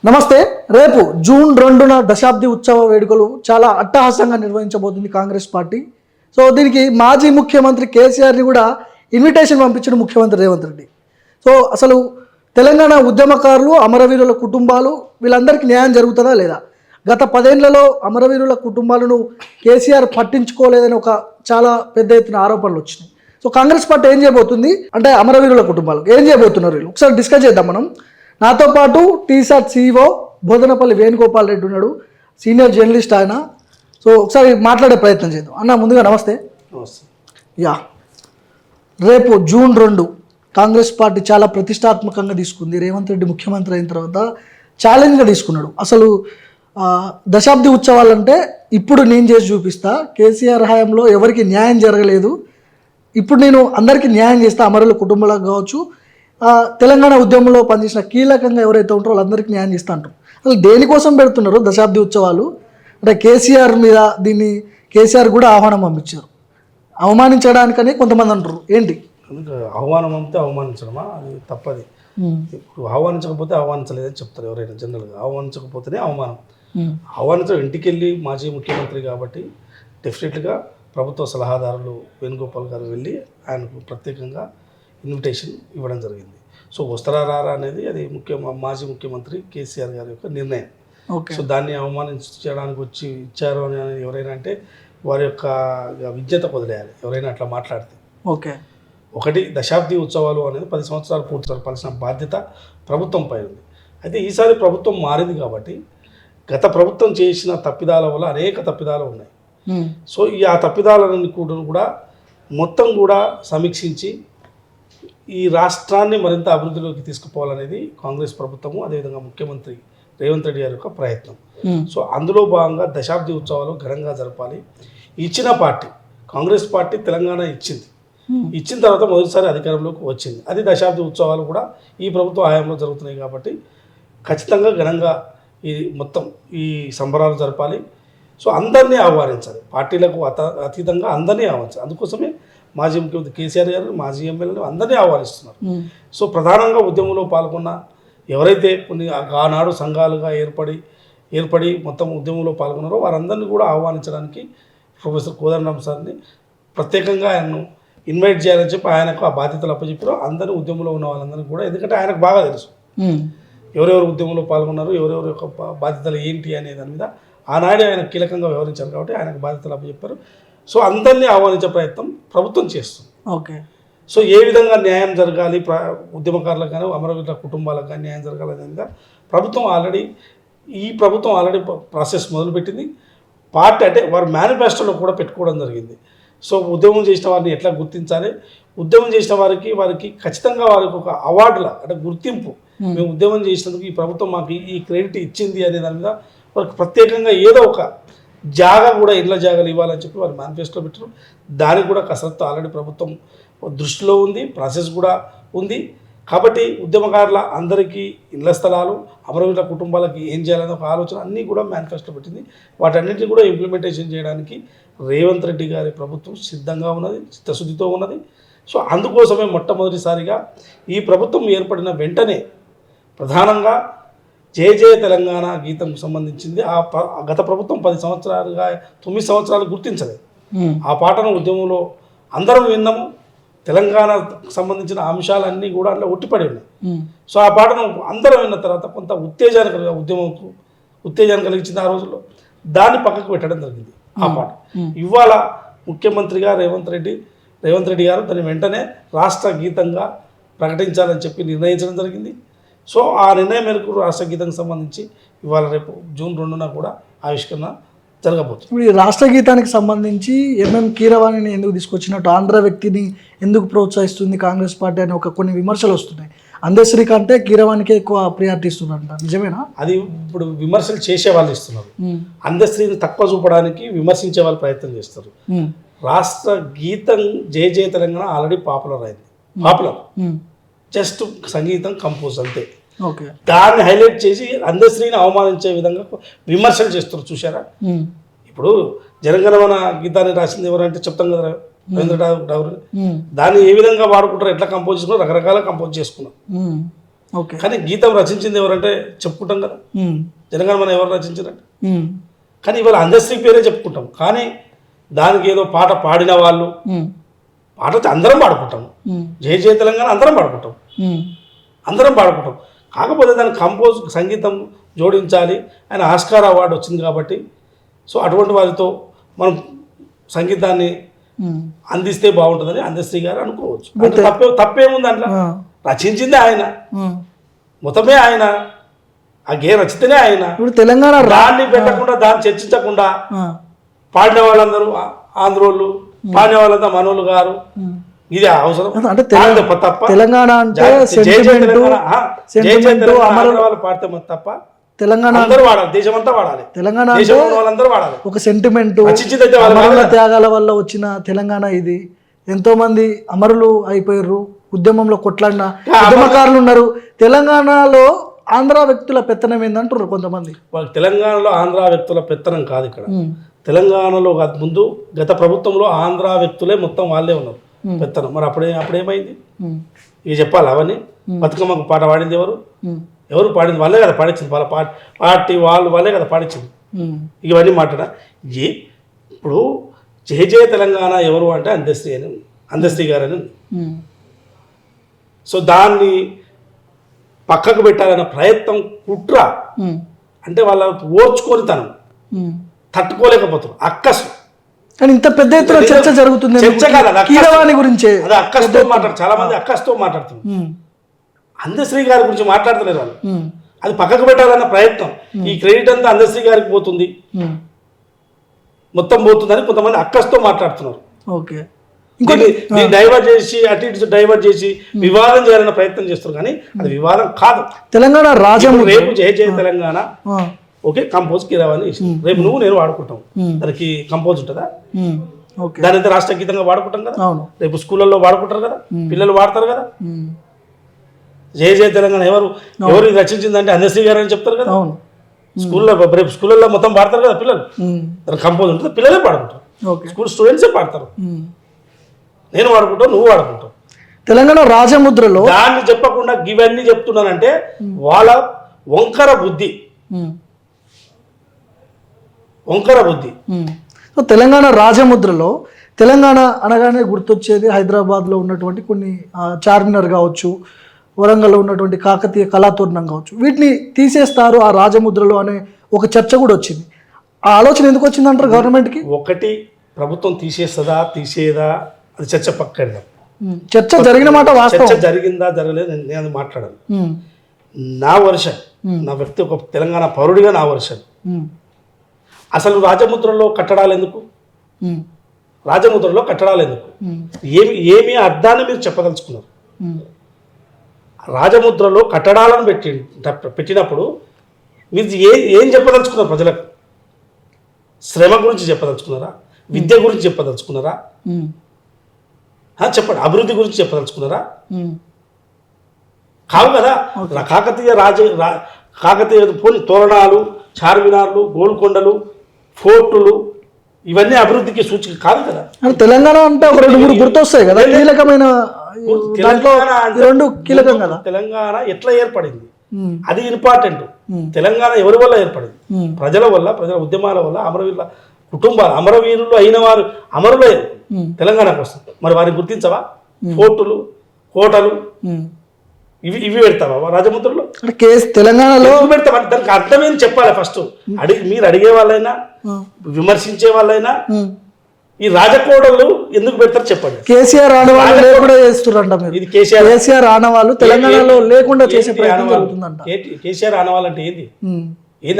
నమస్తే. రేపు జూన్ 2న దశాబ్ది ఉత్సవ వేడుకలు చాలా అట్టహాసంగా నిర్వహించబోతుంది కాంగ్రెస్ పార్టీ. సో దీనికి మాజీ ముఖ్యమంత్రి కేసీఆర్ని కూడా ఇన్విటేషన్ పంపించాడు ముఖ్యమంత్రి రేవంత్ రెడ్డి. సో అసలు తెలంగాణ ఉద్యమకారులు, అమరవీరుల కుటుంబాలు వీళ్ళందరికీ న్యాయం జరుగుతుందా లేదా? గత 10 ఏళ్లలో అమరవీరుల కుటుంబాలను కేసీఆర్ పట్టించుకోలేదని ఒక చాలా పెద్ద ఎత్తున ఆరోపణలు వచ్చినాయి. సో కాంగ్రెస్ పార్టీ ఏం చేయబోతుంది అంటే అమరవీరుల కుటుంబాలకు ఏం చేయబోతున్నారు వీళ్ళు ఒకసారి డిస్కస్ చేద్దాం మనం. నాతో పాటు టీసాట్ CEO బోధనపల్లి వేణుగోపాల్ రెడ్డి ఉన్నాడు, సీనియర్ జర్నలిస్ట్ ఆయన. సో ఒకసారి మాట్లాడే ప్రయత్నం చేద్దాం. అన్న ముందుగా నమస్తే. యా, రేపు జూన్ 2 కాంగ్రెస్ పార్టీ చాలా ప్రతిష్టాత్మకంగా తీసుకుంది. రేవంత్ రెడ్డి ముఖ్యమంత్రి అయిన తర్వాత ఛాలెంజ్గా తీసుకున్నాడు. అసలు దశాబ్ది ఉత్సవాలంటే ఇప్పుడు నేను చేసి చూపిస్తా, కేసీఆర్ హయాంలో ఎవరికి న్యాయం జరగలేదు, ఇప్పుడు నేను అందరికీ న్యాయం చేస్తా, అమరుల కుటుంబాలకు కావచ్చు, తెలంగాణ ఉద్యమంలో పనిచేసిన కీలకంగా ఎవరైతే ఉంటారో వాళ్ళందరికీ న్యాయం చేస్తా అంటారు. అసలు దేనికోసం పెడుతున్నారు దశాబ్ది ఉత్సవాలు? అంటే కేసీఆర్ మీద దీన్ని కేసీఆర్ కూడా ఆహ్వానం పంపించారు, అవమానించడానికని కొంతమంది అంటారు. ఏంటి ఆహ్వానం అంటే అవమానించడమా? అది తప్పది. ఇప్పుడు ఆహ్వానించకపోతే ఆహ్వానించలేదని చెప్తారు ఎవరైనా. జనరల్గా ఆహ్వానించకపోతేనే అవమానం. ఆహ్వానించడం ఇంటికి వెళ్ళి మాజీ ముఖ్యమంత్రి కాబట్టి డెఫినెట్గా ప్రభుత్వ సలహాదారులు వేణుగోపాల్ గారు వెళ్ళి ఆయనకు ప్రత్యేకంగా ఇన్విటేషన్ ఇవ్వడం జరిగింది. సో వస్తారా అనేది అది మాజీ ముఖ్యమంత్రి కేసీఆర్ గారి యొక్క నిర్ణయం. సో దాన్ని అవమానించడానికి వచ్చి ఇచ్చారు అని ఎవరైనా అంటే వారి యొక్క విజ్ఞత వదిలేయాలి ఎవరైనా అట్లా మాట్లాడితే. ఓకే, ఒకటి దశాబ్ది ఉత్సవాలు అనేది 10 సంవత్సరాలు పూర్తి జరపాల్సిన బాధ్యత ప్రభుత్వంపై ఉంది. అయితే ఈసారి ప్రభుత్వం మారింది కాబట్టి గత ప్రభుత్వం చేసిన తప్పిదాల వల్ల అనేక తప్పిదాలు ఉన్నాయి. సో ఆ తప్పిదాలను కూడా మొత్తం కూడా సమీక్షించి ఈ రాష్ట్రాన్ని మరింత అభివృద్ధిలోకి తీసుకుపోవాలనేది కాంగ్రెస్ ప్రభుత్వము, అదేవిధంగా ముఖ్యమంత్రి రేవంత్ రెడ్డి గారి యొక్క ప్రయత్నం. సో అందులో భాగంగా దశాబ్ది ఉత్సవాలు ఘనంగా జరపాలి. ఇచ్చిన పార్టీ కాంగ్రెస్ పార్టీ తెలంగాణ ఇచ్చిన తర్వాత మొదటిసారి అధికారంలోకి వచ్చింది. అది దశాబ్ది ఉత్సవాలు కూడా ఈ ప్రభుత్వ హయాంలో జరుగుతున్నాయి కాబట్టి ఖచ్చితంగా ఘనంగా మొత్తం ఈ సంబరాలు జరపాలి. సో అందరినీ ఆహ్వానించాలి, పార్టీలకు అతీతంగా అందరినీ ఆహ్వానించాలి. అందుకోసమే మాజీ ముఖ్యమంత్రి కేసీఆర్ గారు, మాజీ ఎమ్మెల్యేలు అందరినీ ఆహ్వానిస్తున్నారు. సో ప్రధానంగా ఉద్యమంలో పాల్గొన్న ఎవరైతే కొన్ని ఆనాడు సంఘాలుగా ఏర్పడి మొత్తం ఉద్యమంలో పాల్గొన్నారో వారందరినీ కూడా ఆహ్వానించడానికి ప్రొఫెసర్ కోదండరామ్ సార్ని ప్రత్యేకంగా ఆయన్ను ఇన్వైట్ చేయాలని చెప్పి ఆయనకు ఆ బాధ్యతలు అప్పచెప్పారు. అందరూ ఉద్యమంలో ఉన్న వాళ్ళందరినీ కూడా, ఎందుకంటే ఆయనకు బాగా తెలుసు ఎవరెవరు ఉద్యమంలో పాల్గొన్నారు, ఎవరెవరి యొక్క బాధ్యతలు ఏంటి అనే దాని మీద ఆనాడే ఆయన కీలకంగా వ్యవహరించారు కాబట్టి ఆయనకు బాధ్యతలు అప్పచెప్పారు. సో అందరినీ ఆహ్వానించే ప్రయత్నం ప్రభుత్వం చేస్తుంది. ఓకే, సో ఏ విధంగా న్యాయం జరగాలి ఉద్యమకారులకు కానీ అమరవీరుల కుటుంబాలకు కానీ న్యాయం జరగాలి అనేది ప్రభుత్వం ఆల్రెడీ ప్రాసెస్ మొదలుపెట్టింది. పార్టీ అంటే వారు మేనిఫెస్టోలో కూడా పెట్టుకోవడం జరిగింది. సో ఉద్యమం చేసిన వారిని ఎట్లా గుర్తించాలి, ఉద్యమం చేసిన వారికి ఖచ్చితంగా వారికి ఒక అవార్డుల అంటే గుర్తింపు, మేము ఉద్యమం చేసినందుకు ఈ ప్రభుత్వం మాకు ఈ క్రెడిట్ ఇచ్చింది అనే దాని మీద వారికి ప్రత్యేకంగా ఏదో ఒక జాగా కూడా ఇళ్ళ జాగాలు ఇవ్వాలని చెప్పి వారు మేనిఫెస్టో పెట్టారు. దానికి కూడా కసరత్తు ఆల్రెడీ ప్రభుత్వం దృష్టిలో ఉంది, ప్రాసెస్ కూడా ఉంది. కాబట్టి ఉద్యమకారుల అందరికీ ఇళ్ల స్థలాలు, అమరవీరుల కుటుంబాలకి ఏం చేయాలనే ఒక ఆలోచన అన్నీ కూడా మేనిఫెస్టో పెట్టింది. వాటన్నింటినీ కూడా ఇంప్లిమెంటేషన్ చేయడానికి రేవంత్ రెడ్డి గారి ప్రభుత్వం సిద్ధంగా ఉన్నది, చిత్తశుద్ధితో ఉన్నది. సో అందుకోసమే మొట్టమొదటిసారిగా ఈ ప్రభుత్వం ఏర్పడిన వెంటనే ప్రధానంగా జయ జయ తెలంగాణ గీతంకు సంబంధించింది గత ప్రభుత్వం 9 సంవత్సరాలు గుర్తించలేదు. ఆ పాటను ఉద్యమంలో అందరం విన్నాము. తెలంగాణకు సంబంధించిన అంశాలన్నీ కూడా అట్లా ఒట్టిపడి ఉన్నాయి. సో ఆ పాటను అందరం విన్న తర్వాత కొంత ఉత్తేజాన్ని కలిగించింది ఆ రోజుల్లో. దాన్ని పక్కకు పెట్టడం జరిగింది ఆ పాట. ఇవాళ ముఖ్యమంత్రిగా రేవంత్ రెడ్డి గారు దాన్ని వెంటనే రాష్ట్ర గీతంగా ప్రకటించాలని చెప్పి నిర్ణయించడం జరిగింది. సో ఆ నిర్ణయం మేరకు రాష్ట్ర గీతానికి సంబంధించి ఇవాళ రేపు జూన్ 2న కూడా ఆవిష్కరణ జరగబోతుంది. ఇప్పుడు ఈ రాష్ట్ర గీతానికి సంబంధించి కీరవాణిని ఎందుకు తీసుకొచ్చినట్టు, ఆంధ్ర వ్యక్తిని ఎందుకు ప్రోత్సహిస్తుంది కాంగ్రెస్ పార్టీ అని కొన్ని విమర్శలు వస్తున్నాయి. అందశ్రీ కంటే కీరవాణికే ఎక్కువ ప్రియారిటీ ఇస్తున్నారంట, నిజమేనా? అది ఇప్పుడు విమర్శలు చేసే వాళ్ళు ఇస్తున్నారు. అందశ్రీని తక్కువ చూపడానికి విమర్శించే వాళ్ళు ప్రయత్నం చేస్తారు. రాష్ట్ర గీతం జయ జయ తెలంగాణ ఆల్రెడీ పాపులర్ జస్ట్ సంగీతం కంపోజ్ అంతే. దాన్ని హైలైట్ చేసి అందశ్రీని అవమానించే విధంగా విమర్శలు చేస్తారు. చూసారా? ఇప్పుడు జనగణమన గీతాన్ని రాసింది ఎవరంటే చెప్తాం కదా, రవీంద్రనాథ్ ఠాగూర్. దాన్ని ఏ విధంగా వాడుకుంటారు, ఎట్లా కంపోజ్ చేసుకున్నారు, రకరకాల కంపోజ్ చేసుకున్నారు. ఓకే. కానీ గీతం రచించింది ఎవరంటే చెప్పుకుంటాం కదా, జనగణమన ఎవరు రచించారంటే. కానీ ఇవాళ అందశ్రీ పేరే చెప్పుకుంటాం, కానీ దానికి ఏదో పాట పాడిన వాళ్ళు, పాట అందరం పాడుకుంటాం, జయ జయ తెలంగాణ అందరం పాడుకుంటాం, అందరం పాడుకుంటాం. కాకపోతే దానికి కంపోజ్ సంగీతం జోడించాలి, ఆయన ఆస్కార్ అవార్డు వచ్చింది కాబట్టి, సో అటువంటి వారితో మనం సంగీతాన్ని అందిస్తే బాగుంటుందని అందశ్రీ గారు అనుకోవచ్చు. అంటే తప్పేముంది దాంట్లో, రచించిందే ఆయన, మొత్తమే ఆయన, ఆ గే రచితనే ఆయన. ఇప్పుడు తెలంగాణ దాన్ని పెట్టకుండా, దాన్ని చర్చించకుండా పాడిన వాళ్ళందరూ ఆంధ్రోళ్ళు, పాడిన వాళ్ళంతా మనోళ్ళు గారు, ఇది అవసరం అంటే తప్ప. తెలంగాణ అంటే వాళ్ళు పాడితే తప్ప తెలంగాణ అందరూ వాడాలి, దేశమంతా వాడాలి, తెలంగాణ వాళ్ళందరూ వాడాలి. ఒక సెంటిమెంట్, త్యాగాల వల్ల వచ్చిన తెలంగాణ ఇది. ఎంతో మంది అమరులు అయిపోయారు, ఉద్యమంలో కొట్లాడిన ఉద్యమకారులు ఉన్నారు. తెలంగాణలో ఆంధ్ర వ్యక్తుల పెత్తనం ఏందంటారు కొంతమంది. తెలంగాణలో ఆంధ్ర వ్యక్తుల పెత్తనం కాదు ఇక్కడ. తెలంగాణలో ముందు గత ప్రభుత్వంలో ఆంధ్ర వ్యక్తులే మొత్తం వాళ్ళే ఉన్నారు పెత్తనం. మరి అప్పుడేమైంది ఇక చెప్పాలి అవన్నీ. బతుకమ్మకు పాట పాడింది ఎవరు పాడింది? వాళ్ళే కదా పాడించింది, వాళ్ళ పార్టీ వాళ్ళే కదా పాడించింది. ఇవన్నీ మాట్లాడా ఇప్పుడు జయ జయ తెలంగాణ ఎవరు అంటే అందశ్రీ గారని. సో దాన్ని పక్కకు పెట్టాలన్న ప్రయత్నం, కుట్ర, అంటే వాళ్ళ ఓర్చుకోనితనం, తట్టుకోలేకపోతున్నారు, అక్కసు. కానీ ఇంత పెద్ద ఎత్తున చర్చ జరుగుతుంది కీరవాణి గురించి. అదే అక్కస్తో మాట్లాడు, చాలా మంది అక్కస్తో మాట్లాడుతున్నారు, అందశ్రీ గారి గురించి మాట్లాడతలేరు వాళ్ళు. అది పక్కకు పెట్టాలన్న ప్రయత్నం. ఈ క్రెడిట్ అంతా అందశ్రీ గారికి పోతుంది, మొత్తం పోతుందని కొంతమంది అక్కస్తో మాట్లాడుతున్నారు. ఓకే, డైవర్ట్ చేసి అటు ఇటు డైవర్ట్ చేసి వివాదం చేయాలన్న ప్రయత్నం చేస్తారు, కానీ అది వివాదం కాదు. తెలంగాణ రాజ్యం రేపు జయ జయ తెలంగాణ ఓకే కంపోజ్ కీరవాణి రేపు నువ్వు నేను వాడుకుంటాం, దానికి కంపోజ్ ఉంటుందా? దాని అయితే రాష్ట్ర గీతంగా వాడుకుంటాం కదా, రేపు స్కూళ్ళల్లో వాడుకుంటారు కదా, పిల్లలు వాడతారు కదా. జయ జయ తెలంగాణ ఎవరు రచించిందంటే అందశ్రీ గారు అని చెప్తారు కదా. స్కూల్లో రేపు స్కూళ్ళల్లో మొత్తం పాడతారు కదా పిల్లలు, దాని కంపోజ్ ఉంటుంది, పిల్లలే పాడుకుంటారు, స్కూల్ స్టూడెంట్సే పాడతారు. నేను వాడుకుంటావు, నువ్వు వాడుకుంటావు. తెలంగాణ రాజముద్రలో దాన్ని చెప్పకుండా ఇవన్నీ చెప్తున్నానంటే వాళ్ళ వంకర బుద్ధి. తెలంగాణ రాజముద్రలో తెలంగాణ అనగానే గుర్తొచ్చేది హైదరాబాద్లో ఉన్నటువంటి కొన్ని చార్మినార్ కావచ్చు, వరంగల్లో ఉన్నటువంటి కాకతీయ కళాతోరణం కావచ్చు, వీటిని తీసేస్తారు ఆ రాజముద్రలో అనే ఒక చర్చ కూడా వచ్చింది. ఆ ఆలోచన ఎందుకు వచ్చిందంటారు గవర్నమెంట్కి? ఒకటి, ప్రభుత్వం తీసేస్తుందా తీసేదా అది చర్చ పక్కన. చర్చ జరిగిన మాట వాస్తవం. చర్చ జరిగిందా జరగలేదు నేను అది మాట్లాడాను. నా వర్షన్, నా వ్యక్తి ఒక తెలంగాణ పౌరుడిగా నా వర్షన్, అసలు రాజముద్రలో కట్టడాలు ఎందుకు? రాజముద్రలో కట్టడాలు ఎందుకు? ఏమి అర్థాన్ని మీరు చెప్పదలుచుకున్నారు? రాజముద్రలో కట్టడాలను పెట్టినప్పుడు మీరు ఏం చెప్పదలుచుకున్నారు? ప్రజలకు శ్రమ గురించి చెప్పదలుచుకున్నారా? విద్య గురించి చెప్పదలుచుకున్నారా? చెప్పండి, అభివృద్ధి గురించి చెప్పదలుచుకున్నారా? కావు కదా. కాకతీయ తోరణాలు, చార్మినార్లు, గోల్కొండలు, ఫోర్టులు ఇవన్నీ అభివృద్ధికి సూచిక కాదు కదా. తెలంగాణ అంటే ఒక 2-3 గుర్తొస్తాయి కదా, కీలకమైన కీలకం కదా. తెలంగాణ ఎట్లా ఏర్పడింది అది ఇంపార్టెంట్. తెలంగాణ ఎవరి వల్ల ఏర్పడింది? ప్రజల వల్ల, ప్రజల ఉద్యమాల వల్ల, అమరవీరుల కుటుంబాలు, అమరవీరులు అయిన వారు అమరులే తెలంగాణ కోసం. మరి వారిని గుర్తించవా? ఫోర్టులు, కోటలు ఇవి పెడతావా రాజముద్రలో? తెలంగాణలో పెడతావా? దానికి అర్థమేం చెప్పాలి ఫస్ట్. మీరు అడిగే వాళ్ళైనా, విమర్శించే వాళ్ళైనా ఈ రాజకోటలు ఎందుకు పెడతారు చెప్పండి. కేసీఆర్ ఆనవాళ్ళు లేకుండా చేస్తున్నారంట. ఇది కేసీఆర్ ఆనవాళ్ళు తెలంగాణలో లేకుండా చేసే ప్రయత్నం జరుగుతుందంట. కేసీఆర్ ఆనవాళ్ళు అంటే ఏంది?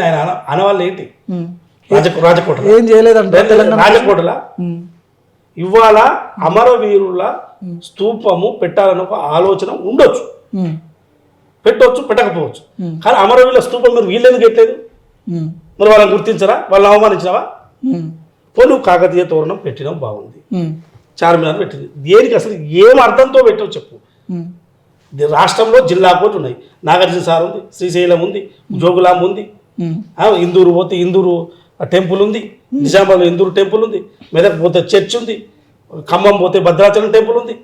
ఆయన ఆనవాళ్ళు ఏంటి? రాజకోట ఏం చేయలేదంటే రాజకోటల ఇవాళ అమరవీరుల స్తూపము పెట్టాలని ఒక ఆలోచన ఉండొచ్చు, పెట్టవచ్చు, పెట్టకపోవచ్చు. కానీ అమరవీరుల స్తూపం మీరు వీళ్ళెందుకు పెట్టలేదు? మరి వాళ్ళని గుర్తించరా? వాళ్ళని అవమానించినవా? నువ్వు కాకతీయ తోరణం పెట్టినావు, బాగుంది, చార్మినార్ పెట్టింది, దేనికి అసలు ఏం అర్థంతో పెట్టావు చెప్పు. రాష్ట్రంలో జిల్లా కోర్టు ఉన్నాయి, నాగార్జున సార్ ఉంది, శ్రీశైలం ఉంది, జోగులాంబ ఉంది, ఇందూరు పోతే ఇందూరు టెంపుల్ ఉంది, నిజామాబాద్లో ఇందూరు టెంపుల్ ఉంది, మెదక్ పోతే చర్చ్ ఉంది, ఖమ్మం పోతే భద్రాచలం టెంపుల్ ఉంది,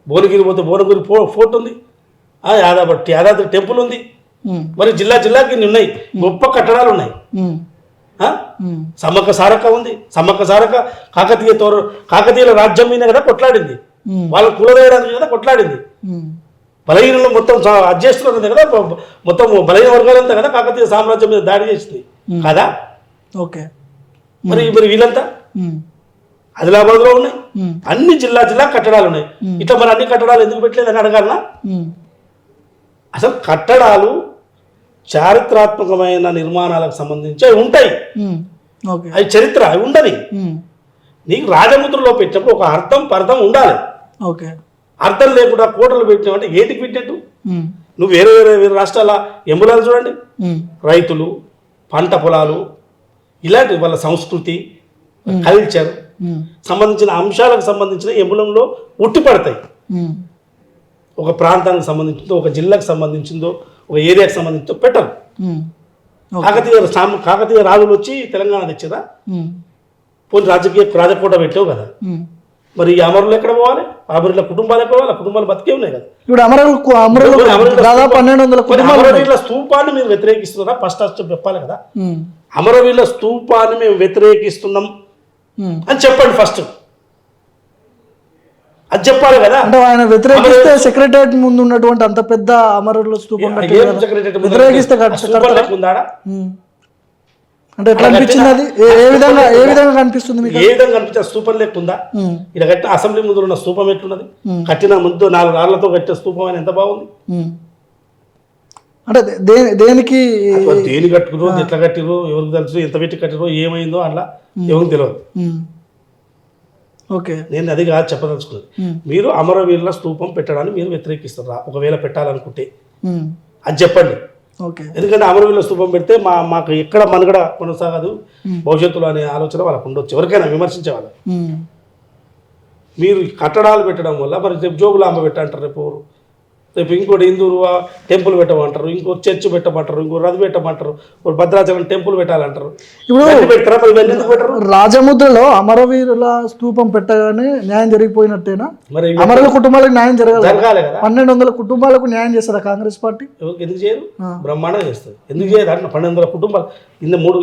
భువనగిరి పోతే భువనగిరి ఫోర్ట్ ఉంది, యాదాద్రి టెంపుల్ ఉంది. ఉమ్, మరి జిల్లాకి ఇన్ని ఉన్నాయి, గొప్ప కట్టడాలు ఉన్నాయి. ఉమ్, ఆ? ఉమ్, సమ్మక్క సారక్క ఉంది. సమ్మక్క సారక్క కాకతీయుల రాజ్యం మీద కదా కొట్లాడింది, ఉమ్, వాళ్ళ కులదేయడానికి కదా కొట్లాడింది. ఉమ్, బలహీనలు మొత్తం అడ్జస్టులు కదా, మొత్తం బలహీన వర్గాలంతా కదా కాకతీయ సామ్రాజ్యం మీద దాడి చేసింది కదా. ఓకే. మరి వీళ్ళంతా ఉమ్, ఆదిలాబాద్లో ఉన్నాయి. ఉమ్, అన్ని జిల్లా కట్టడాలు ఉన్నాయి. ఇట్లా మరి అన్ని కట్టడాలు ఎందుకు పెట్టలేదని అడగాలనా? ఉమ్, అసలు కట్టడాలు చారిత్రాత్మకమైన నిర్మాణాలకు సంబంధించి అవి ఉంటాయి. ఉమ్, ఓకే. అవి చరిత్ర, అవి ఉండని. ఉమ్, నీకు రాజముద్రలో పెట్టినప్పుడు ఒక అర్థం ఉండాలి. ఓకే. అర్థం లేకుండా కోటలు పెట్టినామంటే ఏటికి పెట్టినట్టు? ఉమ్, నువ్వు వేరే రాష్ట్రాల ఎంబులాలు చూడండి, ఉమ్, రైతులు, పంట పొలాలు, ఇలాంటి వాళ్ళ సంస్కృతి, కల్చర్ ఉమ్, సంబంధించిన అంశాలకు సంబంధించిన ఎంబులంలో ఉట్టిపడతాయి. ఉమ్, ఒక ప్రాంతానికి సంబంధించిందో, ఒక జిల్లాకు సంబంధించిందో, ఒక ఏరియాకి సంబంధించిందో పెట్టరు. ఉమ్, కాకతీయ రాజులు వచ్చి తెలంగాణ తెచ్చిరా, ఉమ్, పోనీ రాజకోట పెట్టావు కదా. ఉమ్. మరి ఈ అమరులు ఎక్కడ పోవాలి? అమరుల కుటుంబాలు ఎక్కడ పోవాలి? కుటుంబాలు బతికే ఉన్నాయి కదా. ఇప్పుడు అమరులు దాదాపు 1200 కుటుంబాలు ఉన్నాయి. అమరవీరుల స్తూపాన్ని మీరు వ్యతిరేకిస్తున్నారా? ఫస్ట్ చెప్పాలి కదా. ఉమ్, అమరవీరుల స్తూపాన్ని మేము వ్యతిరేకిస్తున్నాం ఉమ్. అని చెప్పండి ఫస్ట్. అది చెప్పాలి కదా. అంటే ఆయన వ్యతిరేకిస్తే సెక్రటరియట్ ముందు ఉన్నటువంటి అంత పెద్ద అమరుల స్తూపం కట్టారు ఏం కదా. సెక్రటరీ వ్యతిరేకిస్తే స్తూపం లెక్క ఉందా? ఉమ్. అంటే ఎట్లా అనిపించింది అది? ఏ విధంగా కనిపిస్తుంది మీకు? ఏ విధంగా కనిపించే స్తూపం లెక్క ఉందా? ఉమ్, ఇలా కట్టిన అసెంబ్లీ ముందు ఉన్న స్తూపం ఎట్లున్నది? ఉమ్, కట్టిన ముందు 4 రాళ్లతో కట్టిన స్తూపం అని ఎంత బాగుంది. ఉమ్. అంటే దేనికి దేని కట్టుకురో, ఎట్లా కట్టిరో ఎవరికి తెలుసు, ఎంత పెట్టి కట్టిరో, ఏమైందో అట్లా ఎవరికి తెలియదు. ఉమ్, ఓకే. నేను అది కాదు చెప్పదలుచుకున్నది. ఉమ్, మీరు అమరవీరుల స్తూపం పెట్టడాన్ని మీరు వ్యతిరేకిస్తారా? ఒకవేళ పెట్టాలనుకుంటే ఉమ్, అది చెప్పండి. ఓకే. ఎందుకంటే అమరవీరుల స్తూపం పెడితే మాకు ఎక్కడ మనుగడ కొనసాగదు భవిష్యత్తులో అనే ఆలోచన వాళ్ళకు ఉండొచ్చు, ఎవరికైనా విమర్శించే వాళ్ళు. ఉమ్, మీరు కట్టడాలు పెట్టడం వల్ల మరి రేపు జోగులాంబ పెట్టంటారు, రేపు ఇంకోటి హిందూ టెంపుల్ పెట్టమంటారు, ఇంకో చర్చ్ పెట్టమంటారు, ఇంకో రథ పెట్టమంటారు, ఒక భద్రాచలం టెంపుల్ పెట్టాలంటారు. ఇప్పుడు పెడతారా? మరి ఇవన్నీ ఎందుకు పెట్టరు? రాజముద్రలో అమరవీరుల స్తూపం పెట్టగానే న్యాయం జరిగిపోయినట్టేనా? మరి అమరుల కుటుంబాలకు న్యాయం జరగాలి. కదా. 1200 కుటుంబాలకు న్యాయం చేస్తారా కాంగ్రెస్ పార్టీ? ఎవరికి ఎందుకు చేయరు? బ్రహ్మాండంగా చేస్తుంది. ఎందుకు చేయదు? అంటే 1200 కుటుంబాలు,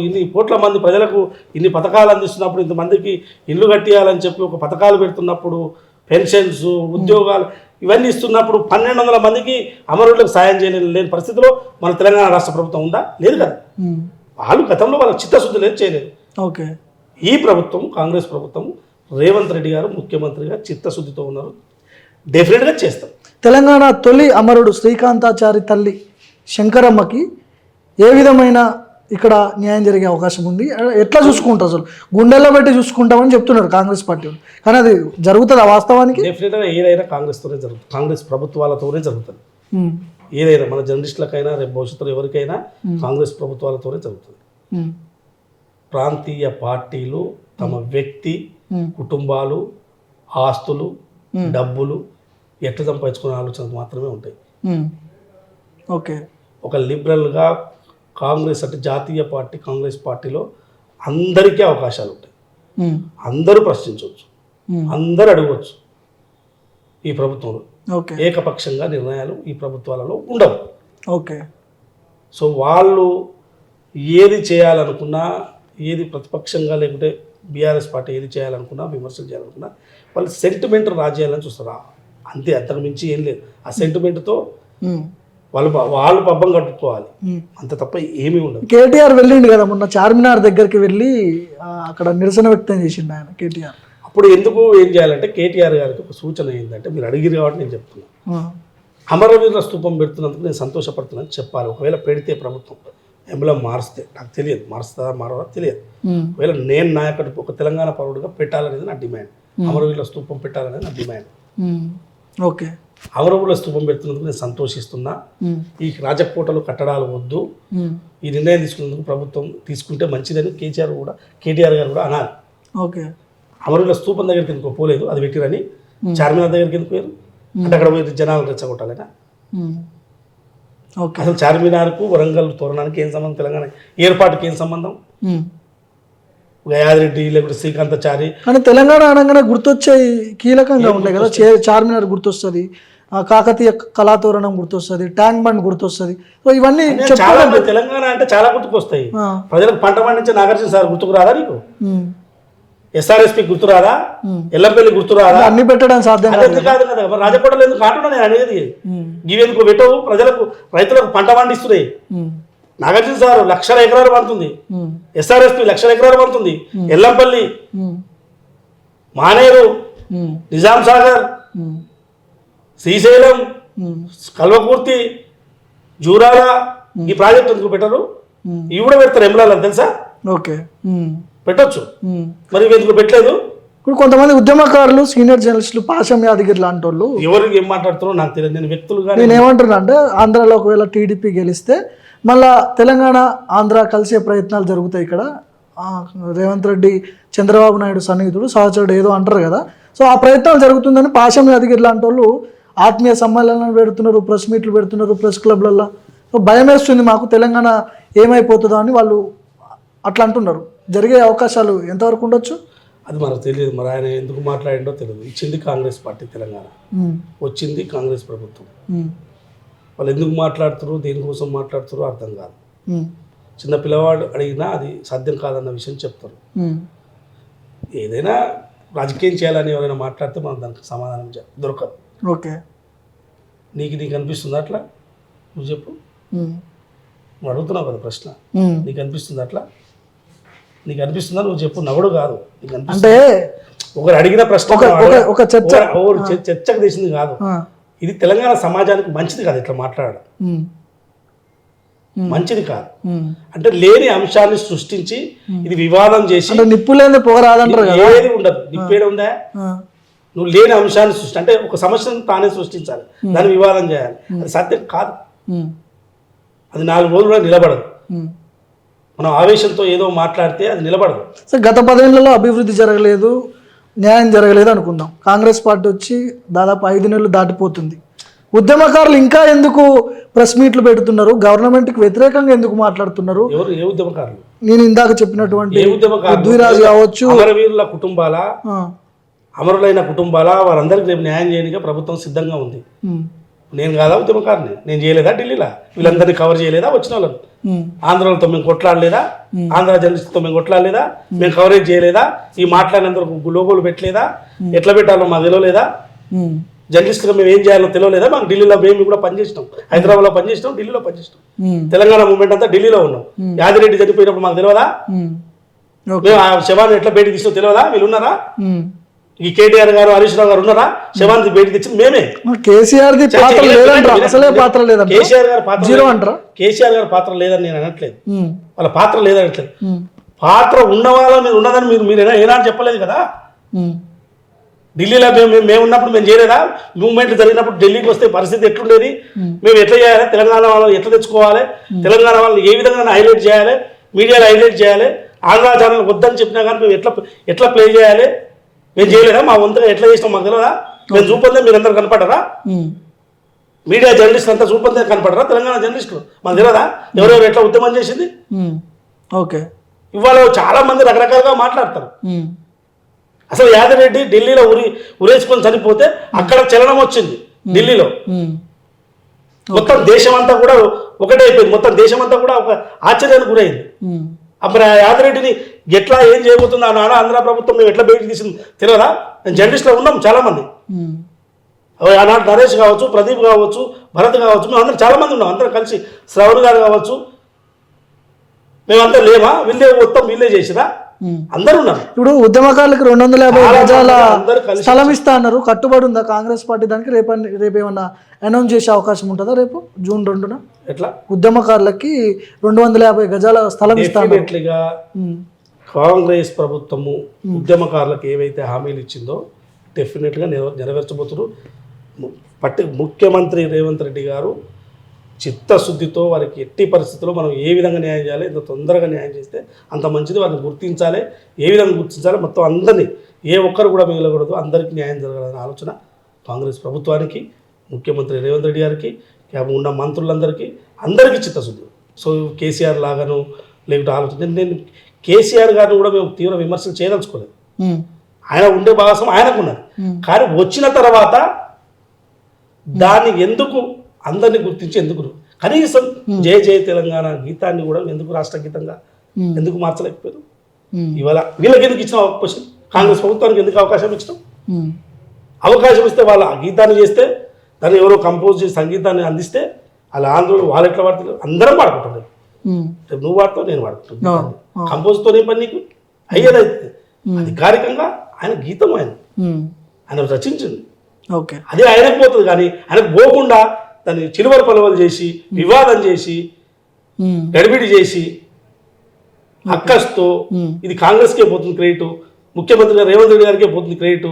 ఇన్ని కోట్ల మంది ప్రజలకు ఇన్ని పథకాలు అందిస్తున్నప్పుడు, ఇంతమందికి ఇల్లు కట్టియాలని చెప్పి ఒక పథకాలు పెడుతున్నప్పుడు, పెన్షన్స్, ఉద్యోగాలు ఇవన్నీ ఇస్తున్నప్పుడు 1200 మందికి అమరులకు సాయం చేయలేని పరిస్థితిలో మన తెలంగాణ రాష్ట్ర ప్రభుత్వం ఉందా? లేదు కదా. వాళ్ళు గతంలో వాళ్ళ చిత్తశుద్ధి లేదు, చేయలేదు. ఓకే. ఈ ప్రభుత్వం, కాంగ్రెస్ ప్రభుత్వం, రేవంత్ రెడ్డి గారు ముఖ్యమంత్రిగా చిత్తశుద్ధితో ఉన్నారు, డెఫినెట్గా చేస్తాం. తెలంగాణ తొలి అమరుడు శ్రీకాంతాచారి తల్లి శంకరమ్మకి ఏ విధమైన ఇక్కడ న్యాయం జరిగే అవకాశం ఉంది? ఎట్లా చూసుకుంటారు? అసలు గుండెల్లో పెట్టి చూసుకుంటామని చెప్తున్నారు కాంగ్రెస్ పార్టీ, కానీ అది జరుగుతుందా వాస్తవానికి? డెఫినెట్గా ఏదైనా కాంగ్రెస్తోనే జరుగుతుంది, కాంగ్రెస్ ప్రభుత్వాలతోనే జరుగుతుంది. ఏదైనా మన జర్నలిస్టులకైనా రేపు భవిష్యత్తులో ఎవరికైనా కాంగ్రెస్ ప్రభుత్వాలతోనే జరుగుతుంది. ప్రాంతీయ పార్టీలు తమ వ్యక్తి, కుటుంబాలు, ఆస్తులు, డబ్బులు ఎట్లా సంపాదించుకునే ఆలోచన మాత్రమే ఉంటాయి. ఓకే. ఒక లిబరల్గా కాంగ్రెస్ అంటే జాతీయ పార్టీ, కాంగ్రెస్ పార్టీలో అందరికీ అవకాశాలు ఉంటాయి, అందరూ ప్రశ్నించవచ్చు, అందరూ అడగవచ్చు. ఈ ప్రభుత్వంలో ఏకపక్షంగా నిర్ణయాలు ఈ ప్రభుత్వాలలో ఉండవు. ఓకే. సో వాళ్ళు ఏది చేయాలనుకున్నా, ఏది ప్రతిపక్షంగా లేకుంటే బీఆర్ఎస్ పార్టీ ఏది చేయాలనుకున్నా, విమర్శలు చేయాలనుకున్నా వాళ్ళు సెంటిమెంట్ రాజేయాలని చూస్తారు, అంతే, అంతకు మించి ఏం లేదు. ఆ సెంటిమెంట్తో వాళ్ళు పబ్బం కట్టుకోవాలి, అంత తప్ప ఏమీ ఉండదు. కేటీఆర్ వెళ్ళిండు కదా మొన్న చార్మినార్ దగ్గరికి వెళ్ళి అక్కడ నిరసన వ్యక్తం చేసిండు ఆయన కేటీఆర్. అప్పుడు ఎందుకు ఏం చేయాలంటే కేటీఆర్ గారికి ఒక సూచన ఏంటంటే, మీరు అడిగిరు కాబట్టి నేను చెప్తున్నాను, అమరవీరుల స్తూపం పెడుతున్నందుకు నేను సంతోషపడుతున్నాను చెప్పాలి. ఒకవేళ పెడితే ప్రభుత్వం ఎంబులం మారిస్తే, నాకు తెలియదు మారుస్తుందా మారవా తెలియదు, ఒకవేళ నేను నాయకుడు ఒక తెలంగాణ పౌరుడుగా పెట్టాలనేది నా డిమాండ్, అమరవీరుల స్తూపం పెట్టాలనేది నా డిమాండ్. ఓకే. అమరవీరుల స్తూపం పెడుతున్నందుకు నేను సంతోషిస్తున్నా. ఈ రాజకోటలు కట్టడాలు వద్దు, ఈ నిర్ణయం తీసుకున్నందుకు ప్రభుత్వం తీసుకుంటే మంచిదని కేటీఆర్ గారు కూడా అనాలి. ఓకే. అమరవీరుల స్తూపం దగ్గరికి ఎందుకు పోలేదు, అది పెట్టిరని చార్మినార్ దగ్గరికి ఎందుకు పోయారు అంటే అక్కడ పోయి జనాలు రెచ్చగొట్టాలనా? అసలు చార్మినార్కు వరంగల్ తోరణానికి ఏం సంబంధం? తెలంగాణ ఏర్పాటుకి ఏం సంబంధం? యాదిరెడ్డి లేకపోతే శ్రీకాంతాచారి కానీ తెలంగాణ అనగానే గుర్తొచ్చే కీలకంగా ఉంటాయి కదా, చార్మినార్ గుర్తొస్తుంది, కాకతీయ కళాతోరణం గుర్తొస్తుంది, ట్యాంక్ బండ్ గుర్తొస్తుంది. సో ఇవన్నీ చాలా మంది తెలంగాణ అంటే చాలా గుర్తుకొస్తాయి. ప్రజలకు పంట పండించే నాగార్జున సార్ గుర్తుకు రాదా నీకు? SRSP గుర్తురాదా? ఎల్లంపల్లి గుర్తురాదా? అన్ని పెట్టడం సాధ్యం కాదు కదా. రాజకోటలో ఎందుకు కాకుండా నేను అనేది ఇవెందుకు పెట్టవు? ప్రజలకు రైతులకు పంట పండిస్తున్నాయి. నాగార్జున సార్ 1,00,000 ఎకరాలు పండుతుంది, SRSP 1,00,000 ఎకరాలు పండుతుంది, ఎల్లంపల్లి, మానేరు, నిజాం సాగర్, శ్రీశైలం, కల్వకుర్తి, జూరాల ఈ ప్రాజెక్ట్ ఎందుకు పెట్టరు? ఇవి కూడా పెడతారు ఎమ్మెల్యేలు తెలుసా? ఓకే పెట్టొచ్చు, మరి ఎందుకు పెట్టలేదు? ఇప్పుడు కొంతమంది ఉద్యమకారులు, సీనియర్ జర్నలిస్టులు, పాషం యాదగిరి లాంటి వాళ్ళు ఎవరికి ఏం మాట్లాడుతున్నారో నాకు తెలియదు. నేను వ్యక్తులుగా నేను ఏమంటున్నా అంటే ఆంధ్రాలో ఒకవేళ టీడీపీ గెలిస్తే మళ్ళా తెలంగాణ ఆంధ్ర కలిసే ప్రయత్నాలు జరుగుతాయి. ఇక్కడ రేవంత్ రెడ్డి చంద్రబాబు నాయుడు సన్నిహితుడు సహచరుడు ఏదో అంటారు కదా. సో ఆ ప్రయత్నాలు జరుగుతుందని పాషం యాదగిరి లాంటి వాళ్ళు ఆత్మీయ సమ్మేళనాలు పెడుతున్నారు, ప్రెస్ మీట్లు పెడుతున్నారు, ప్రెస్ క్లబ్లలో. సో భయం వేస్తుంది మాకు తెలంగాణ ఏమైపోతుందో అని వాళ్ళు అట్లా అంటున్నారు. జరిగే అవకాశాలు ఎంతవరకు ఉండొచ్చు అది మనకు తెలియదు. మరి ఆయన ఎందుకు మాట్లాడిండో తెలియదు. ఇచ్చింది కాంగ్రెస్ పార్టీ తెలంగాణ, వచ్చింది కాంగ్రెస్ ప్రభుత్వం. వాళ్ళు ఎందుకు మాట్లాడుతారు, దేనికోసం మాట్లాడుతారో అర్థం కాదు. చిన్న పిల్లవాడు అడిగినా అది సాధ్యం కాదన్న విషయం చెప్తారు. ఏదైనా రాజకీయం చేయాలని ఎవరైనా మాట్లాడితే మనం దానికి సమాధానం దొరకదు. ఓకే, నీకు అనిపిస్తుంది అట్లా? నువ్వు చెప్పు. నువ్వు అడుగుతున్నావు కదా ప్రశ్న, నీకు అనిపిస్తుంది అట్లా? నీకు అనిపిస్తుందా? నువ్వు చెప్పు. నవ్వుడు కాదు. నీకు అంటే ఒకరు అడిగిన ప్రశ్న ఒక చర్చకు తీసింది కాదు. ఇది తెలంగాణ సమాజానికి మంచిది కాదు. ఇట్లా మాట్లాడడం మంచిది కాదు. అంటే లేని అంశాన్ని సృష్టించి ఇది వివాదం చేసి నిప్పులేని పొగరాదంటారు. ఏది ఉండదు. నిప్పేడ ఉందా? నువ్వు లేని అంశాన్ని సృష్టి అంటే ఒక సమస్యను తానే సృష్టించాలి, దాన్ని వివాదం చేయాలి. అది సాధ్యం కాదు. అది 4 రోజులు కూడా నిలబడదు. మనం ఆవేశంతో ఏదో మాట్లాడితే అది నిలబడదు. సో గత 10 ఏళ్లలో అభివృద్ధి జరగలేదు, న్యాయం జరగలేదు అనుకుందాం. కాంగ్రెస్ పార్టీ వచ్చి దాదాపు 5 నెలలు దాటిపోతుంది. ఉద్యమకారులు ఇంకా ఎందుకు ప్రెస్ మీట్లు పెడుతున్నారు? గవర్నమెంట్కి వ్యతిరేకంగా ఎందుకు మాట్లాడుతున్నారు? ఎవరు? ఏ ఉద్యమకారులు? నేను ఇందాక చెప్పినటువంటి పృథ్వీరాజ్ కావచ్చు, అమరవీరుల కుటుంబాల, అమరులైన కుటుంబాల వారందరికీ రేపు న్యాయం చేయడానికి ప్రభుత్వం సిద్ధంగా ఉంది. నేను కాదా ఉద్యమకారుని? నేను చేయలేదా ఢిల్లీలో? వీళ్ళందరినీ కవర్ చేయలేదా? వచ్చిన వాళ్ళని ఆంధ్రలతో మేము కొట్లాడలేదా? ఆంధ్ర జర్నలిస్టులతో మేము కొట్లాడలేదా? మేము కవరేజ్ చేయలేదా? ఈ మాట్లాడినందుకు లోగోలు పెట్టలేదా? ఎట్లా పెట్టాలో మాకు తెలియలేదా? జర్నలిస్టుగా మేము ఏం చేయాలో తెలియలేదా? మాకు ఢిల్లీలో మేము కూడా పనిచేసినాం, హైదరాబాద్లో పనిచేసినాం, ఢిల్లీలో పనిచేసినాం. తెలంగాణ మూవ్మెంట్ అంతా ఢిల్లీలో ఉన్నాం. యాదిరెడ్డి చనిపోయినప్పుడు మాకు తెలియదా? మేము ఆ శవాన్ని ఎట్లా బయటకు తీసినా తెలియదా? వీళ్ళు ఉన్నారా? ఈ కేటీఆర్ గారు, హరీష్ రావు గారు ఉన్నారా? శవాన్ని బయటకు తెచ్చింది మేమే. కేసీఆర్ కేసీఆర్ గారి పాత్ర లేదని నేను అనట్లేదు, వాళ్ళ పాత్ర లేదనట్లేదు. పాత్ర ఉన్న వాళ్ళ మీద ఉన్నదని మీరు ఏనాడు చెప్పలేదు కదా. ఢిల్లీలో మేము ఉన్నప్పుడు మేము చేయలేదా? మూవ్మెంట్ జరిగినప్పుడు ఢిల్లీకి వస్తే పరిస్థితి ఎట్లుండేది? మేము ఎట్లా చేయాలి? తెలంగాణ వాళ్ళని ఎట్లా తెచ్చుకోవాలి? తెలంగాణ వాళ్ళని ఏ విధంగా హైలైట్ చేయాలి? మీడియాలో హైలైట్ చేయాలి? ఆంధ్ర ఛానల్ వద్దని చెప్పినా కానీ మేము ఎట్లా ప్లే చేయాలి? మేము చేయలేదా? మా వంతుగా ఎట్లా చేసినాం మాకు తెలియదా? మేము చూపొందే మీరందరూ కనపడరా? మీడియా జర్నలిస్టులు అంతా చూపొందే కనపడరా? తెలంగాణ జర్నలిస్టులు మాకు తెలియదా ఎవరెవరు ఎట్లా ఉద్యమం చేసింది? ఓకే, ఇవాళ చాలా మంది రకరకాలుగా మాట్లాడతారు. అసలు యాదిరెడ్డి ఢిల్లీలో ఉరేసుకొని చనిపోతే అక్కడ చలనం వచ్చింది. ఢిల్లీలో మొత్తం దేశం అంతా కూడా ఒకటే అయిపోయింది. మొత్తం దేశం అంతా కూడా ఒక ఆశ్చర్యానికి గురైంది. అప్పుడు ఆ యాదిరెడ్డిని ఎట్లా ఏం చేయబోతుందో ఆంధ్ర ప్రభుత్వం మేము ఎట్లా బయటకు తీసింది తెలియదా? నేను జర్నలిస్ట్లో ఉన్నాం చాలా మంది. ఆనాడు నరేష్ కావచ్చు, ప్రదీప్ కావచ్చు, భరత్ కావచ్చు, మేము అందరం చాలా మంది ఉన్నాం. అందరం కలిసి శ్రవణ్ గారు కావచ్చు, మేమంతా లేమా? వీళ్ళే చేసిరా? అందరూ ఉన్నారు. ఇప్పుడు ఉద్యమకారులకు 250 గజాల స్థలం ఇస్తా అన్నారు, కట్టుబడి ఉందా కాంగ్రెస్ పార్టీ దానికి? రేపేమన్నా అనౌన్స్ చేసే అవకాశం ఉంటుందా రేపు జూన్ 2న? ఎట్లా? ఉద్యమకారులకి 250 గజాల స్థలం ఇస్తా. కాంగ్రెస్ ప్రభుత్వము ఉద్యమకారులకు ఏవైతే హామీలు ఇచ్చిందో డెఫినెట్గా నెరవేర్చబోతున్నారు. ముఖ్యమంత్రి రేవంత్ రెడ్డి గారు చిత్తశుద్ధితో వారికి ఎట్టి పరిస్థితుల్లో మనం ఏ విధంగా న్యాయం చేయాలి, ఎంత తొందరగా న్యాయం చేస్తే అంత మంచిది. వారిని గుర్తించాలి. ఏ విధంగా గుర్తించాలి? మొత్తం అందరినీ, ఏ ఒక్కరు కూడా మిగలకూడదు, అందరికీ న్యాయం జరగాలనే ఆలోచన కాంగ్రెస్ ప్రభుత్వానికి, ముఖ్యమంత్రి రేవంత్ రెడ్డి గారికి, ఉన్న మంత్రులందరికీ, అందరికీ చిత్తశుద్ధి. సో కేసీఆర్ లాగాను లేకుంటే ఆలోచన. నేను కేసీఆర్ గారిని కూడా మేము తీవ్ర విమర్శలు చేయదలుచుకోలేదు. ఆయన ఉండే భాగం ఆయనకున్నది. కానీ వచ్చిన తర్వాత దాన్ని ఎందుకు అందరినీ గుర్తించి ఎందుకు కనీసం జయ జయ తెలంగాణ గీతాన్ని కూడా ఎందుకు రాష్ట్ర గీతంగా ఎందుకు మార్చలేకపోయారు? ఇవాళ వీళ్ళకి ఎందుకు ఇచ్చిన అవకాశం? కాంగ్రెస్ ప్రభుత్వానికి ఎందుకు అవకాశం ఇచ్చినాం? అవకాశం ఇస్తే వాళ్ళ ఆ గీతాన్ని చేస్తే దాన్ని ఎవరో కంపోజ్ చేసి సంగీతాన్ని అందిస్తే వాళ్ళ ఆంధ్రులు వాళ్ళు ఎట్లా వాడుతున్నారు? అందరం వాడుకుంటున్నారు. నువ్వు వాడుతావు, నేను వాడుకుంటాను. కంపోజ్తో ఏం పని నీకు అయ్యేదైతే అధికారికంగా ఆయన గీతం ఆయన రచించింది. ఓకే, అదే ఆయనకు పోతుంది. కానీ ఆయనకు పోకుండా దాన్ని చిలువర పలువలు చేసి వివాదం చేసి గడిబిడి చేసి అక్కస్తో ఇది కాంగ్రెస్కే పోతుంది క్రెడిట్, ముఖ్యమంత్రి రేవంత్ రెడ్డి గారికే పోతుంది క్రెడిట్.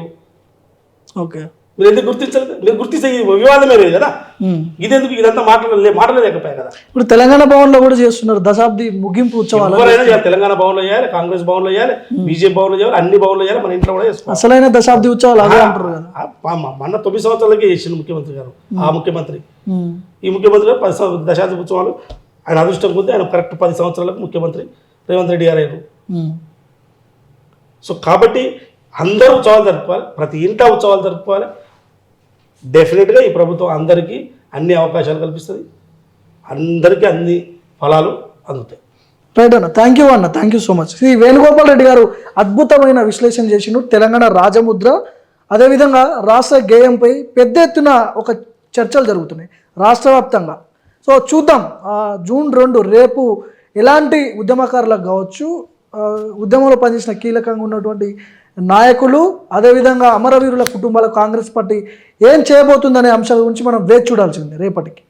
ఓకే, మీరు ఎందుకు గుర్తించలేదు? మీరు గుర్తిస్తే వివాదమే లేదు కదా. ఇదెందుకు ఇదంతా మాట్లాడలేకపోయా కదా. ఇప్పుడు తెలంగాణ భవన్ లో కూడా చేస్తున్నారు దశాబ్ది ముగింపు ఉత్సవాలు. ఎవరైనా చేయాలి, తెలంగాణ భవన్లో చేయాలి, కాంగ్రెస్ భవన్లో చేయాలి, బీజేపీ భవన్లో చేయాలి, అన్ని భవన్లో చేయాలి, మన ఇంట్లో కూడా చేసుకోవాలి. అసలైన దశాబ్ది ఉత్సవాలు అదే అంటారు కదా. మొన్న 9 సంవత్సరాలకే చేసిండు ముఖ్యమంత్రి గారు. ఆ ముఖ్యమంత్రి ఈ ముఖ్యమంత్రి గారు 10 దశాబ్ది ఉత్సవాలు ఆయన అదృష్టం కొద్ది ఆయన కరెక్ట్ 10 సంవత్సరాలకు ముఖ్యమంత్రి రేవంత్ రెడ్డి గారు అయ్యారు. సో కాబట్టి అందరూ ఉత్సవాలు జరుపుకోవాలి, ప్రతి ఇంట ఉత్సవాలు జరుపుకోవాలి. డెఫినెట్గా ఈ ప్రభుత్వం అందరికీ అన్ని అవకాశాలు కల్పిస్తుంది, అందరికీ అన్ని ఫలాలు అందుతాయి. రైట్ అన్న, థ్యాంక్ యూ అన్న, thank you so much. Shri Venugopal Reddy గారు అద్భుతమైన విశ్లేషణ చేసిండు. తెలంగాణ రాజముద్ర, అదేవిధంగా రాష్ట్ర గేయంపై పెద్ద ఎత్తున ఒక చర్చలు జరుగుతున్నాయి రాష్ట్ర వ్యాప్తంగా. సో చూద్దాం జూన్ 2 రేపు ఎలాంటి ఉద్యమకారులకు కావచ్చు, ఉద్యమంలో పనిచేసిన కీలకంగా ఉన్నటువంటి నాయకులు, అదేవిధంగా అమరవీరుల కుటుంబాలకు కాంగ్రెస్ పార్టీ ఏం చేయబోతుందనే అంశాల గురించి మనం వేచి చూడాల్సింది రేపటికి.